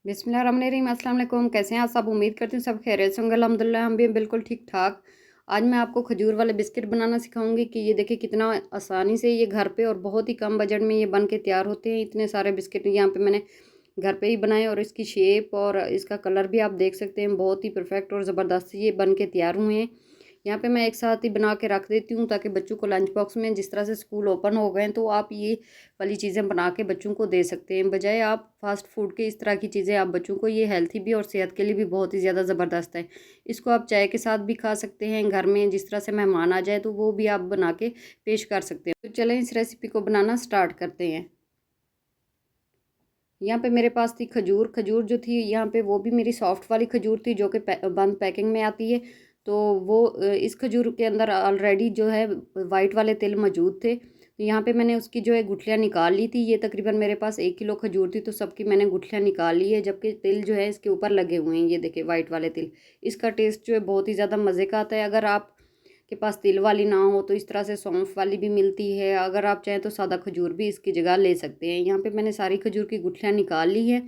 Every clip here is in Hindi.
बिस्मिल्लाहिर्रहमानिर्रहीम। अस्सलाम वालेकुम। कैसे हैं आप सब? उम्मीद करती हूँ सब खैरियत से होंगे। अल्हम्दुलिल्लाह हम भी बिल्कुल ठीक ठाक। आज मैं आपको खजूर वाले बिस्किट बनाना सिखाऊंगी कि ये देखिए कितना आसानी से ये घर पे और बहुत ही कम बजट में ये बन के तैयार होते हैं। इतने सारे बिस्किट यहाँ पे मैंने घर पे ही बनाए और इसकी शेप और इसका कलर भी आप देख सकते हैं, बहुत ही परफेक्ट और ज़बरदस्त ये बन के तैयार हुए हैं। यहाँ पे मैं एक साथ ही बना के रख देती हूँ ताकि बच्चों को लंच बॉक्स में, जिस तरह से स्कूल ओपन हो गए हैं, तो आप ये वाली चीज़ें बना के बच्चों को दे सकते हैं। बजाय आप फास्ट फूड के इस तरह की चीज़ें आप बच्चों को, ये हेल्थी भी और सेहत के लिए भी बहुत ही ज़्यादा ज़बरदस्त है। इसको आप चाय के साथ भी खा सकते हैं, घर में जिस तरह से मेहमान आ जाए तो वो भी आप बना के पेश कर सकते हैं। तो चलें इस रेसिपी को बनाना स्टार्ट करते हैं। यहाँ पे मेरे पास थी खजूर। खजूर जो थी यहाँ पे वो भी मेरी सॉफ्ट वाली खजूर थी जो कि बंद पैकिंग में आती है। तो वो इस खजूर के अंदर ऑलरेडी जो है वाइट वाले तिल मौजूद थे। तो यहाँ पे मैंने उसकी जो है गुठलियाँ निकाल ली थी। ये तकरीबन मेरे पास 1 किलो खजूर थी तो सबकी मैंने गुठलियाँ निकाल ली है, जबकि तिल जो है इसके ऊपर लगे हुए हैं। ये देखिए वाइट वाले तिल। इसका टेस्ट जो है बहुत ही ज़्यादा मज़े का आता है। अगर आप के पास तिल वाली ना हो तो इस तरह से सौंफ वाली भी मिलती है। अगर आप चाहें तो सादा खजूर भी इसकी जगह ले सकते हैं। यहाँ पे मैंने सारी खजूर की गुठलियाँ निकाल ली है।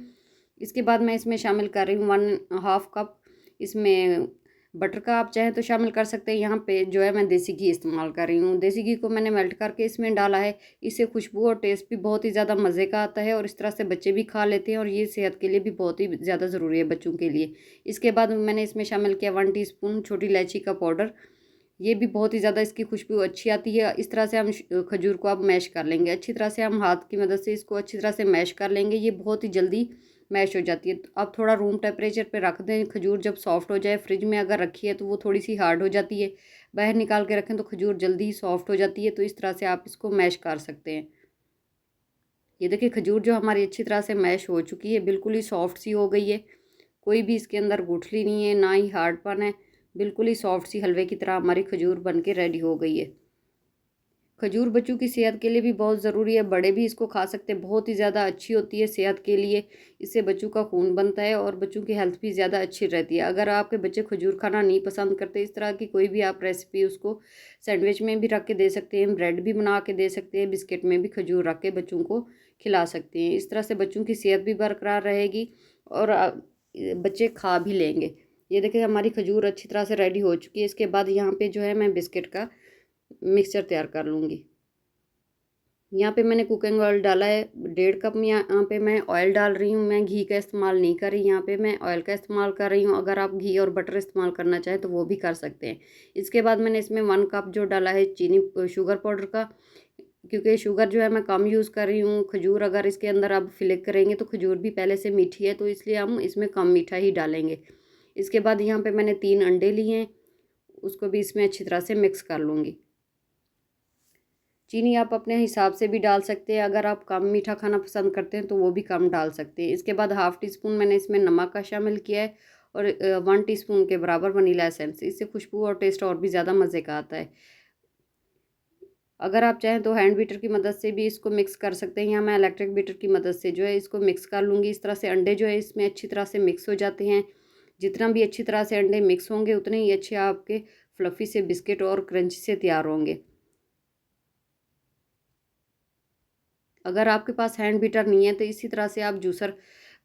इसके बाद मैं इसमें शामिल कर रही हूँ 1.5 कप इसमें बटर का। आप चाहें तो शामिल कर सकते हैं। यहाँ पे जो है मैं देसी घी इस्तेमाल कर रही हूँ। देसी घी को मैंने मेल्ट करके इसमें डाला है। इससे खुशबू और टेस्ट भी बहुत ही ज़्यादा मज़े का आता है और इस तरह से बच्चे भी खा लेते हैं और ये सेहत के लिए भी बहुत ही ज़्यादा ज़रूरी है बच्चों के लिए। इसके बाद मैंने इसमें शामिल किया 1 टीस्पून छोटी इलायची का पाउडर। ये भी बहुत ही ज़्यादा इसकी खुशबू अच्छी आती है। इस तरह से हम खजूर को अब मैश कर लेंगे। अच्छी तरह से हम हाथ की मदद से इसको अच्छी तरह से मैश कर लेंगे। ये बहुत ही जल्दी मैश हो जाती है। तो अब थोड़ा रूम टेम्परेचर पे रख दें। खजूर जब सॉफ्ट हो जाए, फ्रिज में अगर रखी है तो वो थोड़ी सी हार्ड हो जाती है। बाहर निकाल के रखें तो खजूर जल्दी ही सॉफ्ट हो जाती है। तो इस तरह से आप इसको मैश कर सकते हैं। ये देखिए खजूर जो हमारी अच्छी तरह से मैश हो चुकी है, बिल्कुल ही सॉफ्ट सी हो गई है। कोई भी इसके अंदर गुठली नहीं है, ना ही हार्डपन है। बिल्कुल ही सॉफ्ट सी हलवे की तरह हमारी खजूर बन के रेडी हो गई है। खजूर बच्चों की सेहत के लिए भी बहुत ज़रूरी है। बड़े भी इसको खा सकते हैं, बहुत ही ज़्यादा अच्छी होती है सेहत के लिए। इससे बच्चों का खून बनता है और बच्चों की हेल्थ भी ज़्यादा अच्छी रहती है। अगर आपके बच्चे खजूर खाना नहीं पसंद करते, इस तरह की कोई भी आप रेसिपी उसको सैंडविच में भी रख के दे सकते हैं, ब्रेड भी बना के दे सकते हैं, बिस्किट में भी खजूर रख के बच्चों को खिला सकते हैं। इस तरह से बच्चों की सेहत भी बरकरार रहेगी और बच्चे खा भी लेंगे। ये देखिए हमारी खजूर अच्छी तरह से रेडी हो चुकी है। इसके बाद यहाँ पे जो है मैं बिस्किट का मिक्सचर तैयार कर लूँगी। यहाँ पे मैंने कुकिंग ऑयल डाला है 1.5 कप। यहाँ पे मैं ऑयल डाल रही हूँ। मैं घी का इस्तेमाल नहीं कर रही, यहाँ पे मैं ऑयल का इस्तेमाल कर रही हूँ। अगर आप घी और बटर इस्तेमाल करना चाहें तो वो भी कर सकते हैं। इसके बाद मैंने इसमें 1 कप जो डाला है चीनी शुगर पाउडर का, क्योंकि शुगर जो है मैं कम यूज़ कर रही हूँ। खजूर अगर इसके अंदर आप फिलिक करेंगे तो खजूर भी पहले से मीठी है, तो इसलिए हम इसमें कम मीठा ही डालेंगे। इसके बाद यहाँ पे मैंने 3 अंडे लिए हैं, उसको भी इसमें अच्छी तरह से मिक्स कर लूँगी। चीनी आप अपने हिसाब से भी डाल सकते हैं। अगर आप कम मीठा खाना पसंद करते हैं तो वो भी कम डाल सकते हैं। इसके बाद 1/2 टीस्पून मैंने इसमें नमक का शामिल किया है और 1 टीस्पून के बराबर वनीला एसेंस। इससे खुशबू और टेस्ट और भी ज़्यादा मज़े का आता है। अगर आप चाहें तो हैंड बीटर की मदद से भी इसको मिक्स कर सकते हैं। यहाँ मैं इलेक्ट्रिक बीटर की मदद से जो है इसको मिक्स कर लूँगी। इस तरह से अंडे जो है इसमें अच्छी तरह से मिक्स हो जाते हैं। जितना भी अच्छी तरह से अंडे मिक्स होंगे उतने ही अच्छे आपके फ्लफ़ी से बिस्किट और क्रंची से तैयार होंगे। अगर आपके पास हैंड बीटर नहीं है तो इसी तरह से आप जूसर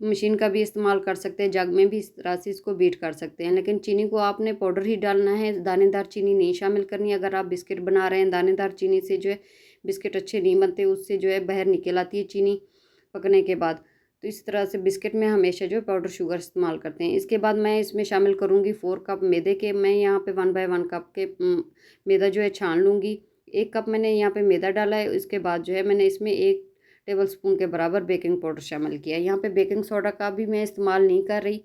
मशीन का भी इस्तेमाल कर सकते हैं। जग में भी इस तरह से इसको बीट कर सकते हैं, लेकिन चीनी को आपने पाउडर ही डालना है, दानेदार चीनी नहीं शामिल करनी। अगर आप बिस्किट बना रहे हैं, दानेदार चीनी से जो है बिस्किट अच्छे नहीं बनते, उससे जो है बाहर निकल आती है चीनी पकने के बाद। तो इस तरह से बिस्किट में हमेशा जो है पाउडर शुगर इस्तेमाल करते हैं। इसके बाद मैं इसमें शामिल करूँगी 4 कप मैदे के। मैं यहाँ पे 1/1 कप के मैदा जो है छान लूँगी। 1 कप मैंने यहाँ पे मैदा डाला है। इसके बाद जो है मैंने इसमें 1 टेबलस्पून के बराबर बेकिंग पाउडर शामिल किया। यहाँ पे बेकिंग सोडा का भी मैं इस्तेमाल नहीं कर रही।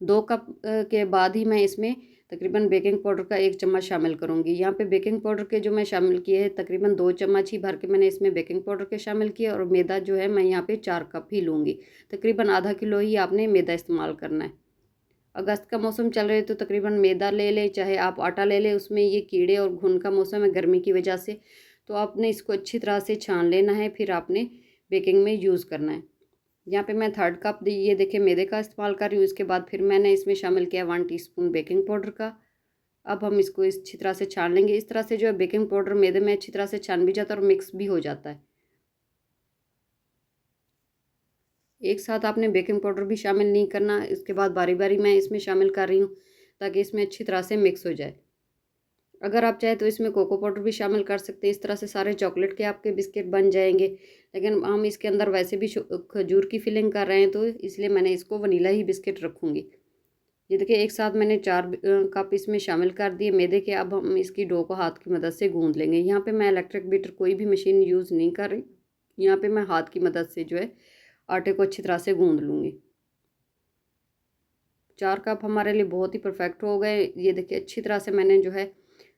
2 कप के बाद ही मैं इसमें तकरीबन बेकिंग पाउडर का 1 चम्मच शामिल करूँगी। यहाँ पे बेकिंग पाउडर के जो मैं शामिल किए हैं तकरीबन 2 चम्मच ही भर के मैंने इसमें बेकिंग पाउडर के शामिल किए और मैदा जो है मैं यहाँ पे 4 कप ही लूँगी। तकरीबन आधा किलो ही आपने मैदा इस्तेमाल करना है। अगस्त का मौसम चल रहा है तो तकरीबन मैदा ले लें, चाहे आप आटा ले लें। उसमें ये कीड़े और घुन का मौसम है गर्मी की वजह से, तो आपने इसको अच्छी तरह से छान लेना है, फिर आपने बेकिंग में यूज़ करना है। यहाँ पे मैं 1/3 कप ये देखिए मैदे का इस्तेमाल कर रही हूँ। इसके बाद फिर मैंने इसमें शामिल किया 1 टीस्पून बेकिंग पाउडर का। अब हम इसको इस अच्छी तरह से छान लेंगे। इस तरह से जो है बेकिंग पाउडर मैदे में अच्छी तरह से छान भी जाता है और मिक्स भी हो जाता है। एक साथ आपने बेकिंग पाउडर भी शामिल नहीं करना, इसके बाद बारी बारी मैं इसमें शामिल कर रही हूँ ताकि इसमें अच्छी तरह से मिक्स हो जाए। अगर आप चाहें तो इसमें कोको पाउडर भी शामिल कर सकते हैं, इस तरह से सारे चॉकलेट के आपके बिस्किट बन जाएंगे। लेकिन हम इसके अंदर वैसे भी खजूर की फिलिंग कर रहे हैं, तो इसलिए मैंने इसको वनीला ही बिस्किट रखूँगी। ये देखिए एक साथ मैंने 4 कप इसमें शामिल कर दिए मैदे के। अब हम इसकी डो को हाथ की मदद से गूंद लेंगे। यहाँ पे मैं इलेक्ट्रिक बीटर कोई भी मशीन यूज़ नहीं कर रही, यहाँ पे मैं हाथ की मदद से जो है आटे को अच्छी तरह से गूंद लूँगी। 4 कप हमारे लिए बहुत ही परफेक्ट हो गए। ये देखिए अच्छी तरह से मैंने जो है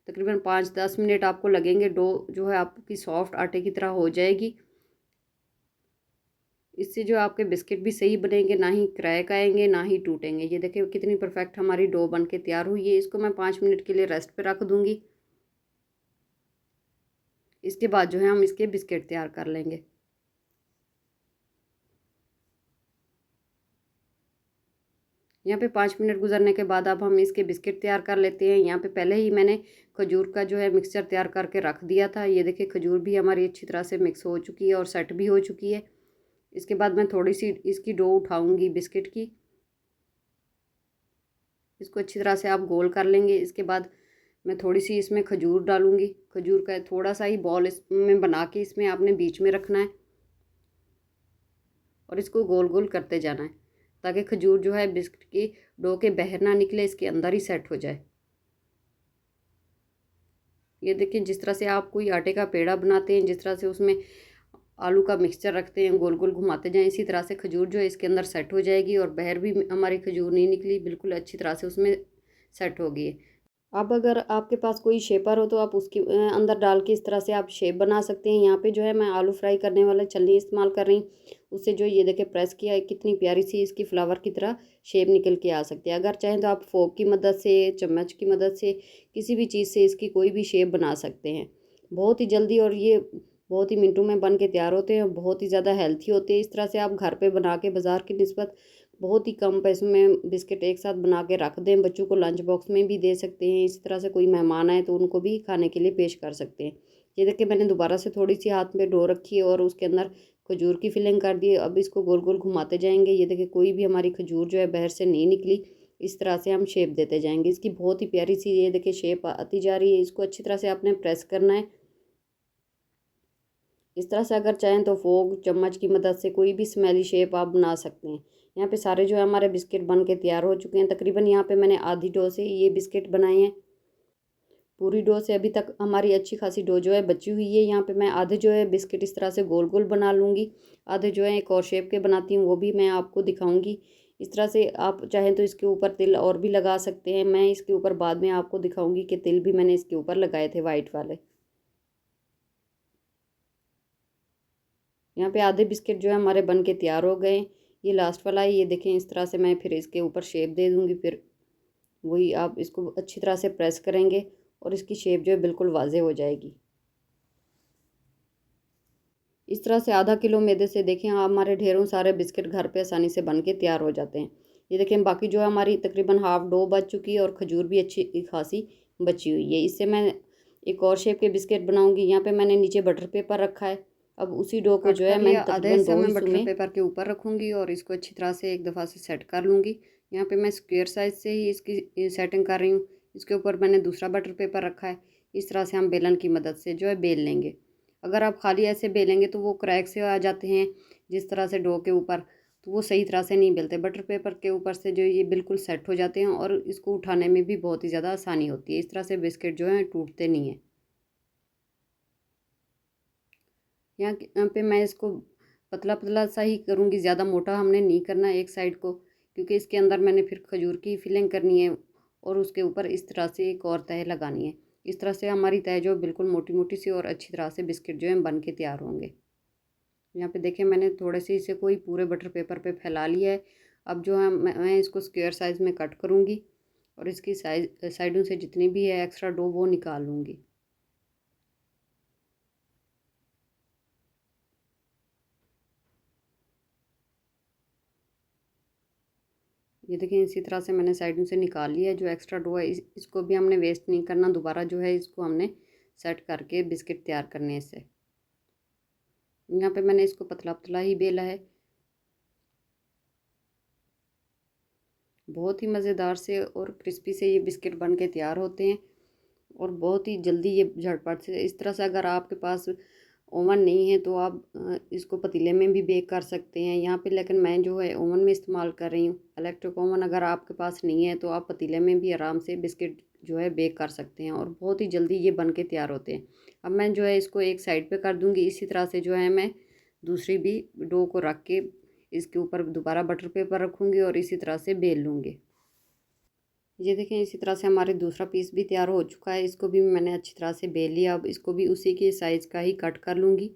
तकरीबन 5-10 मिनट आपको लगेंगे, डो जो है आपकी सॉफ्ट आटे की तरह हो जाएगी। इससे जो आपके बिस्किट भी सही बनेंगे, ना ही क्रैक आएंगे ना ही टूटेंगे। ये देखिए कितनी परफेक्ट हमारी डो बन के तैयार हुई है। इसको मैं 5 मिनट के लिए रेस्ट पे रख दूँगी। इसके बाद जो है हम इसके बिस्किट तैयार कर लेंगे। यहाँ पे 5 मिनट गुजरने के बाद अब हम इसके बिस्किट तैयार कर लेते हैं। यहाँ पे पहले ही मैंने खजूर का जो है मिक्सचर तैयार करके रख दिया था। ये देखिए खजूर भी हमारी अच्छी तरह से मिक्स हो चुकी है और सेट भी हो चुकी है। इसके बाद मैं थोड़ी सी इसकी डो उठाऊंगी बिस्किट की। इसको अच्छी तरह से आप गोल कर लेंगे। इसके बाद मैं थोड़ी सी इसमें खजूर डालूंगी। खजूर का थोड़ा सा ही बॉल इसमें बना के इसमें आपने बीच में रखना है और इसको गोल गोल करते जाना है ताकि खजूर जो है बिस्किट की डो के बाहर ना निकले, इसके अंदर ही सेट हो जाए। ये देखिए जिस तरह से आप कोई आटे का पेड़ा बनाते हैं, जिस तरह से उसमें आलू का मिक्सचर रखते हैं, गोल गोल घुमाते जाएं, इसी तरह से खजूर जो है इसके अंदर सेट हो जाएगी और बाहर भी हमारी खजूर नहीं निकली, बिल्कुल अच्छी तरह से उसमें सेट हो गई है। अब अगर आपके पास कोई शेपर हो तो आप उसके अंदर डाल के इस तरह से आप शेप बना सकते हैं। यहाँ पे जो है मैं आलू फ्राई करने वाला छलनी इस्तेमाल कर रही हूँ। उससे जो ये देखिए प्रेस किया है, कितनी प्यारी सी इसकी फ्लावर की तरह शेप निकल के आ सकती है। अगर चाहें तो आप फोक की मदद से, चम्मच की मदद से, किसी भी चीज़ से इसकी कोई भी शेप बना सकते हैं। बहुत ही जल्दी और ये बहुत ही मिनटों में बन के तैयार होते हैं, बहुत ही ज़्यादा हेल्थी होते हैं। इस तरह से आप घर पर बना के बाज़ार की निस्बत बहुत ही कम पैसों में बिस्किट एक साथ बना के रख दें। बच्चों को लंच बॉक्स में भी दे सकते हैं। इसी तरह से कोई मेहमान आए तो उनको भी खाने के लिए पेश कर सकते हैं। ये देखिए मैंने दोबारा से थोड़ी सी हाथ में डो रखी है और उसके अंदर खजूर की फिलिंग कर दी है। अब इसको गोल गोल घुमाते जाएंगे। ये देखिए कोई भी हमारी खजूर जो है बाहर से नहीं निकली। इस तरह से हम शेप देते जाएंगे। इसकी बहुत ही प्यारी सी ये देखिए शेप आती जा रही है। इसको अच्छी तरह से आपने प्रेस करना है। इस तरह से अगर चाहें तो फोक चम्मच की मदद से कोई भी स्मेली शेप आप बना सकते हैं। यहाँ पे सारे जो है हमारे बिस्किट बन के तैयार हो चुके हैं। तकरीबन यहाँ पे मैंने आधी डो से ये बिस्किट बनाए हैं। पूरी डो से अभी तक हमारी अच्छी खासी डो जो है बची हुई है। यहाँ पे मैं आधे जो है बिस्किट इस तरह से गोल गोल बना लूँगी। आधे जो है एक और शेप के बनाती हूँ, वो भी मैं आपको दिखाऊँगी। इस तरह से आप चाहें तो इसके ऊपर तिल और भी लगा सकते हैं। मैं इसके ऊपर बाद में आपको दिखाऊँगी कि तिल भी मैंने इसके ऊपर लगाए थे वाइट वाले। यहाँ पे आधे बिस्किट जो है हमारे बन के तैयार हो गए। ये लास्ट वाला है। ये देखें इस तरह से मैं फिर इसके ऊपर शेप दे दूँगी। फिर वही आप इसको अच्छी तरह से प्रेस करेंगे और इसकी शेप जो है बिल्कुल वाज़े हो जाएगी। इस तरह से आधा किलो मैदे से देखें हमारे ढेरों सारे बिस्किट घर पे आसानी से बन के तैयार हो जाते हैं। ये देखें बाकी जो है हमारी तकरीबन हाफ़ डो बच चुकी है और खजूर भी अच्छी खासी बची हुई है। इससे मैं एक और शेप के बिस्किट बनाऊँगी। यहाँ पे मैंने नीचे बटर पेपर रखा है। अब उसी डो को जो है मैं आधे तकरीबन हिस्से 2 में हिस्सों बटर में पेपर के ऊपर रखूँगी और इसको अच्छी तरह से एक दफ़ा से सेट कर लूँगी। यहाँ पे मैं स्क्वायर साइज़ से ही इसकी सेटिंग कर रही हूँ। इसके ऊपर मैंने दूसरा बटर पेपर रखा है। इस तरह से हम बेलन की मदद से जो है बेल लेंगे। अगर आप खाली ऐसे बेलेंगे तो वो क्रैक से आ जाते हैं जिस तरह से डो के ऊपर, तो वो सही तरह से नहीं बेलते। बटर पेपर के ऊपर से जो ये बिल्कुल सेट हो जाते हैं और इसको उठाने में भी बहुत ही ज़्यादा आसानी होती है। इस तरह से बिस्किट जो हैं टूटते नहीं हैं। यहाँ पे मैं इसको पतला पतला सा ही करूँगी, ज़्यादा मोटा हमने नहीं करना एक साइड को, क्योंकि इसके अंदर मैंने फिर खजूर की फिलिंग करनी है और उसके ऊपर इस तरह से एक और तह लगानी है। इस तरह से हमारी तह जो बिल्कुल मोटी मोटी सी और अच्छी तरह से बिस्किट जो है बन के तैयार होंगे। यहाँ पे देखिए मैंने थोड़े से इसे कोई पूरे बटर पेपर पे फैला लिया है। अब जो है मैं इसको स्क्वायर साइज़ में कट करूँगी और इसकी साइडों से जितनी भी है एक्स्ट्रा डो वो निकाल लूँगी। ये देखिए इसी तरह से मैंने साइडों से निकाल लिया है। जो एक्स्ट्रा डो है इसको भी हमने वेस्ट नहीं करना। दोबारा जो है इसको हमने सेट करके बिस्किट तैयार करने हैं इससे। यहाँ पे मैंने इसको पतला पतला ही बेला है। बहुत ही मज़ेदार से और क्रिस्पी से ये बिस्किट बन के तैयार होते हैं और बहुत ही जल्दी ये झटपट से। इस तरह से अगर आपके पास ओवन नहीं है तो आप इसको पतीले में भी बेक कर सकते हैं यहाँ पे, लेकिन मैं जो है ओवन में इस्तेमाल कर रही हूँ इलेक्ट्रिक ओवन। अगर आपके पास नहीं है तो आप पतीले में भी आराम से बिस्किट जो है बेक कर सकते हैं और बहुत ही जल्दी ये बन के तैयार होते हैं। अब मैं जो है इसको एक साइड पे कर दूँगी। इसी तरह से जो है मैं दूसरी भी डो को रख के इसके ऊपर दोबारा बटर पेपर रखूँगी और इसी तरह से बेल लूँगी। ये देखें, इसी तरह से हमारे दूसरा पीस भी तैयार हो चुका है। इसको भी मैंने अच्छी तरह से बेल लिया। अब इसको भी उसी के साइज़ का ही कट कर लूँगी।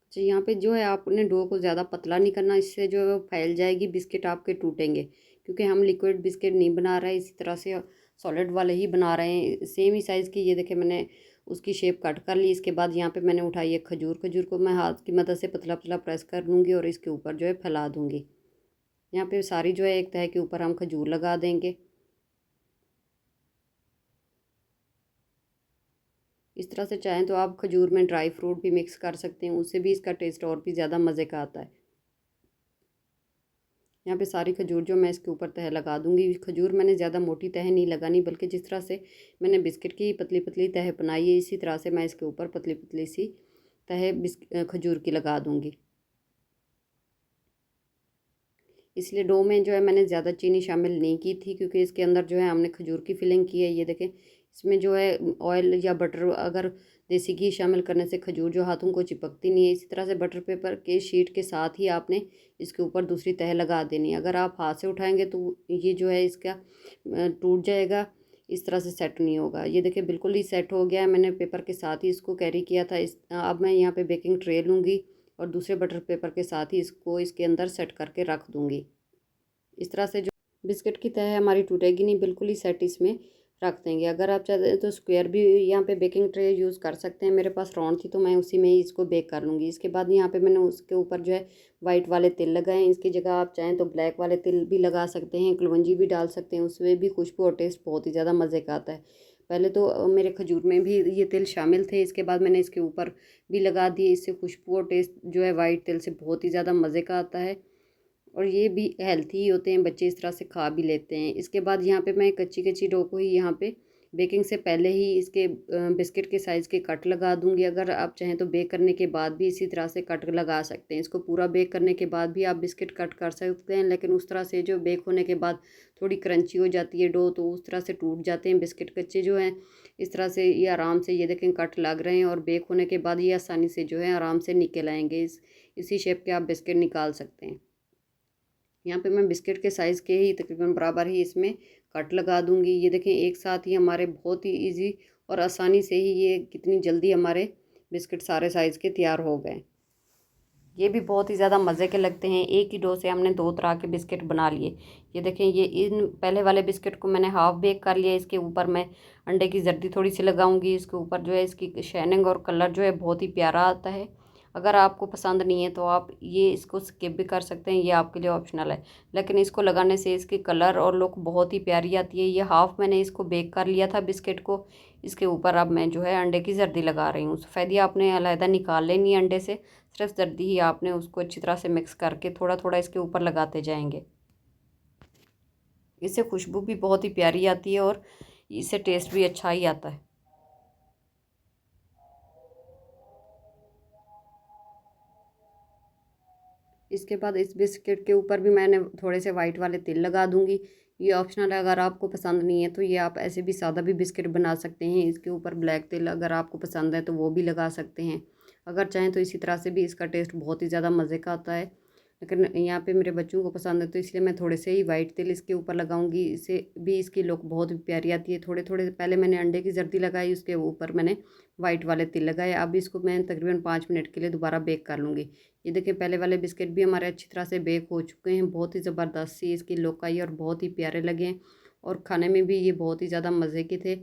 अच्छा, यहाँ पे जो है आपने डो को ज़्यादा पतला नहीं करना, इससे जो है वो फैल जाएगी, बिस्किट आपके टूटेंगे। क्योंकि हम लिक्विड बिस्किट नहीं बना रहे हैं, इसी तरह से सॉलिड वाले ही बना रहे हैं सेम ही साइज़ की। ये देखें, मैंने उसकी शेप कट कर ली। इसके बाद यहाँ पे मैंने उठाई है खजूर। खजूर को मैं हाथ की मदद से पतला पतला प्रेस कर लूँगी और इसके ऊपर जो है फैला दूँगी। यहाँ पे सारी जो है एक तह के ऊपर हम खजूर लगा देंगे। इस तरह से चाहें तो आप खजूर में ड्राई फ्रूट भी मिक्स कर सकते हैं, उससे भी इसका टेस्ट और भी ज़्यादा मज़े का आता है। यहाँ पे सारी खजूर जो मैं इसके ऊपर तह लगा दूँगी। खजूर मैंने ज़्यादा मोटी तह नहीं लगानी, बल्कि जिस तरह से मैंने बिस्किट की पतली पतली तह बनाई है, इसी तरह से मैं इसके ऊपर पतली पतली सी तह खजूर की लगा दूँगी। इसलिए डो में जो है मैंने ज़्यादा चीनी शामिल नहीं की थी, क्योंकि इसके अंदर जो है हमने खजूर की फिलिंग की है। ये देखें, इसमें जो है ऑयल या बटर, अगर देसी घी शामिल करने से खजूर जो हाथों को चिपकती नहीं है। इसी तरह से बटर पेपर के शीट के साथ ही आपने इसके ऊपर दूसरी तह लगा देनी है। अगर आप हाथ से उठाएंगे तो ये जो है इसका टूट जाएगा, इस तरह से सेट नहीं होगा। ये देखिए, बिल्कुल ही सेट हो गया है। मैंने पेपर के साथ ही इसको कैरी किया था। अब मैं यहाँ पे बेकिंग ट्रे लूँगी और दूसरे बटर पेपर के साथ ही इसको इसके अंदर सेट करके रख दूँगी। इस तरह से जो बिस्किट की तह है हमारी टूटेगी नहीं, बिल्कुल ही सेट इसमें रख देंगे। अगर आप चाहते हैं तो स्क्वायर भी यहाँ पे बेकिंग ट्रे यूज़ कर सकते हैं। मेरे पास राउंड थी तो मैं उसी में ही इसको बेक कर लूँगी। इसके बाद यहाँ पे मैंने उसके ऊपर जो है वाइट वाले तिल लगाए हैं। इसकी जगह आप चाहें तो ब्लैक वाले तिल भी लगा सकते हैं, कलवंजी भी डाल सकते हैं, उसमें भी खुशबू और टेस्ट बहुत ही ज़्यादा मज़े का आता है। पहले तो मेरे खजूर में भी ये तिल शामिल थे, इसके बाद मैंने इसके ऊपर भी लगा दिए। इससे खुशबू और टेस्ट जो है वाइट तिल से बहुत ही ज़्यादा मज़े का आता है और ये भी हेल्थी ही होते हैं, बच्चे इस तरह से खा भी लेते हैं। इसके बाद यहाँ पे मैं कच्ची कच्ची डो को ही यहाँ पे बेकिंग से पहले ही इसके बिस्किट के साइज़ के कट लगा दूँगी। अगर आप चाहें तो बेक करने के बाद भी इसी तरह से कट लगा सकते हैं। इसको पूरा बेक करने के बाद भी आप बिस्किट कट कर सकते हैं, लेकिन उस तरह से जो बेक होने के बाद थोड़ी क्रंची हो जाती है डो, तो उस तरह से टूट जाते हैं बिस्किट कच्चे जो हैं। इस तरह से ये आराम से, ये देखें, कट लग रहे हैं और बेक होने के बाद ये आसानी से जो है आराम से निकल आएंगे। इसी शेप के आप बिस्किट निकाल सकते हैं। यहाँ पे मैं बिस्किट के साइज़ के ही तकरीबन बराबर ही इसमें कट लगा दूँगी। ये देखें, एक साथ ही हमारे बहुत ही इजी और आसानी से ही ये कितनी जल्दी हमारे बिस्किट सारे साइज़ के तैयार हो गए। ये भी बहुत ही ज़्यादा मज़े के लगते हैं। एक ही डो से हमने दो तरह के बिस्किट बना लिए। ये देखें, ये इन पहले वाले बिस्किट को मैंने हाफ़ बेक कर लिया। इसके ऊपर मैं अंडे की जर्दी थोड़ी सी लगाऊंगी। इसके ऊपर जो है इसकी शाइनिंग और कलर जो है बहुत ही प्यारा आता है। अगर आपको पसंद नहीं है तो आप ये इसको स्किप भी कर सकते हैं, ये आपके लिए ऑप्शनल है। लेकिन इसको लगाने से इसकी कलर और लुक बहुत ही प्यारी आती है। ये हाफ़ मैंने इसको बेक कर लिया था बिस्किट को। इसके ऊपर अब मैं जो है अंडे की जर्दी लगा रही हूँ। सफ़ेदी आपने अलहदा निकाल लेनी है अंडे से, सिर्फ जर्दी ही आपने उसको अच्छी तरह से मिक्स करके थोड़ा थोड़ा इसके ऊपर लगाते जाएंगे। इससे खुशबू भी बहुत ही प्यारी आती है और इससे टेस्ट भी अच्छा ही आता है। इसके बाद इस बिस्किट के ऊपर भी मैंने थोड़े से वाइट वाले तिल लगा दूंगी। ये ऑप्शनल है, अगर आपको पसंद नहीं है तो ये आप ऐसे भी सादा भी बिस्किट बना सकते हैं। इसके ऊपर ब्लैक तिल अगर आपको पसंद है तो वो भी लगा सकते हैं। अगर चाहें तो इसी तरह से भी इसका टेस्ट बहुत ही ज़्यादा मज़े का आता है। लेकिन यहाँ पे मेरे बच्चों को पसंद है तो इसलिए मैं थोड़े से ही वाइट तिल इसके ऊपर लगाऊंगी। इससे भी इसकी लुक बहुत प्यारी आती है। थोड़े थोड़े पहले मैंने अंडे की जर्दी लगाई, उसके ऊपर मैंने वाइट वाले तिल लगाए। अब इसको मैं तकरीबन 5 मिनट के लिए दोबारा बेक कर लूँगी। ये देखिए, पहले वाले बिस्किट भी हमारे अच्छी तरह से बेक हो चुके हैं। बहुत ही ज़बरदस्त सी इसकी लुक आई और बहुत ही प्यारे लगे हैं और खाने में भी ये बहुत ही ज़्यादा मज़े के थे।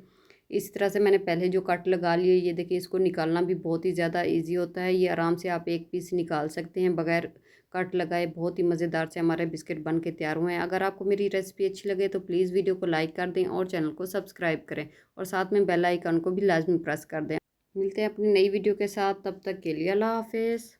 इस तरह से मैंने पहले जो कट लगा लिए, ये देखिए, इसको निकालना भी बहुत ही ज़्यादा ईजी होता है। ये आराम से आप एक पीस निकाल सकते हैं बगैर कट लगाए। बहुत ही मज़ेदार से हमारे बिस्किट बन के तैयार हुए हैं। अगर आपको मेरी रेसिपी अच्छी लगे तो प्लीज़ वीडियो को लाइक कर दें और चैनल को सब्सक्राइब करें और साथ में बेल आइकन को भी लाजमी प्रेस कर दें। मिलते हैं अपनी नई वीडियो के साथ, तब तक के लिए अल्लाह हाफिज़।